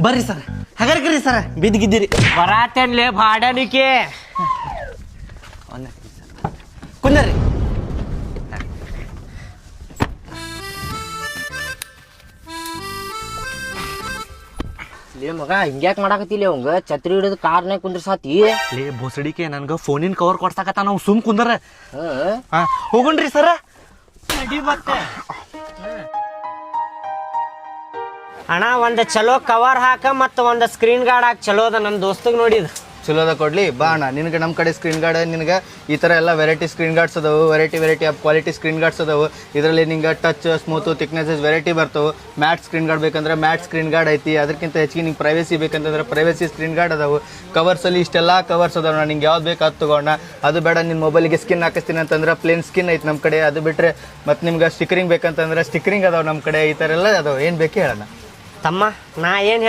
ಬರ್ರಿ sir ಹಗರ್ಕರಿ sir ಬಿದ್ದಿಗಿದ್ದೀರಿ ಬರಾತೇನ್ಲೇ ಬಾಡನಿಕೆ ಕುಂದರ್ರಿ ಲೇ ಮಗ ಹಿಂಗ್ಯಾಕ್ ಮಾಡಾಕತ್ತಿಲ್ಲ ಅವಂಗ ಛತ್ರಿ ಹಿಡಿದು ಕಾರ್ನಾಗ ಕುಂದ್ರಸಾತಿ ಲೇ ಬೋಸಡಿಕೆ ನನ್ಗ ಫೋನಿನ ಕವರ್ ಕೊಡ್ಸಾಕತ್ತ ನಾವು ಸುಮ್ ಕುಂದರ ಹೋಗುಣ್ರಿ ಸರ ಅಣ್ಣ ಒಂದ್ ಚಲೋ ಕವರ್ ಹಾಕ ಮತ್ತ ಒಂದ್ ಸ್ಕ್ರೀನ್ ಗಾರ್ಡ್ ಹಾಕ್ ಚಲೋ ಅದ ನಮ್ ದೋಸ್ತಗ್ ನೋಡಿದ ಚಲೋದ ಕೊಡ್ಲಿ ಬಾ ಅಣ್ಣ ನಿನಗೆ ನಮ್ಮ ಕಡೆ ಸ್ಕ್ರೀನ್ ಗಾರ್ಡ್ ನಿನಗೆ ಈ ಥರ ಎಲ್ಲ ವೆರೈಟಿ ಸ್ಕ್ರೀನ್ ಗಾರ್ಡ್ಸ್ ಅದಾವು variety of quality screen guards ಅದಾವು ಇದರಲ್ಲಿ ನಿಂಗೆ ಟಚ್ ಸ್ಮೂತು ಥಿಕ್ನೆಸಸ್ ವೆರೈಟಿ ಬರ್ತಾವೆ ಮ್ಯಾಟ್ ಸ್ಕ್ರೀನ್ ಗಾರ್ಡ್ ಬೇಕಂದ್ರೆ ಮ್ಯಾಟ್ ಸ್ಕ್ರೀನ್ ಗಾರ್ಡ್ ಐತಿ ಅದಕ್ಕಿಂತ ಹೆಚ್ಚಿಗೆ ನಿಂಗೆ ಪ್ರೈವೇಸಿ ಬೇಕಂತಂದ್ರೆ ಪ್ರೈವೇಸಿ ಸ್ಕ್ರೀನ್ ಗಾರ್ಡ್ ಅದಾವು ಕವರ್ಸಲ್ಲಿ ಇಷ್ಟೆಲ್ಲ ಕವರ್ಸ್ ಅದಾವ ನಿಂಗೆ ಯಾವ್ದು ಬೇಕು ಅದು ತಗೋಣ ಅದು ಬೇಡ ನಿನ್ನ ಮೊಬೈಲಿಗೆ ಸ್ಕಿನ್ ಹಾಕಿಸ್ತೀನಿ ಅಂತಂದ್ರೆ ಪ್ಲೇನ್ ಸ್ಕಿನ್ ಐತಿ ನಮ್ಮ ಕಡೆ ಅದು ಬಿಟ್ಟರೆ ಮತ್ತು ನಿಮ್ಗೆ ಸ್ಟಿಕರಿಂಗ್ ಬೇಕಂತಂದ್ರೆ ಸ್ಟಿಕರಿಂಗ್ ಅದಾವೆ ನಮ್ಮ ಕಡೆ ಈ ಥರ ಎಲ್ಲ ಅದಾವೆ ಏನು ಬೇಕು ಹೇಳೋಣ ತಮ್ಮ ನಾ ಏನ್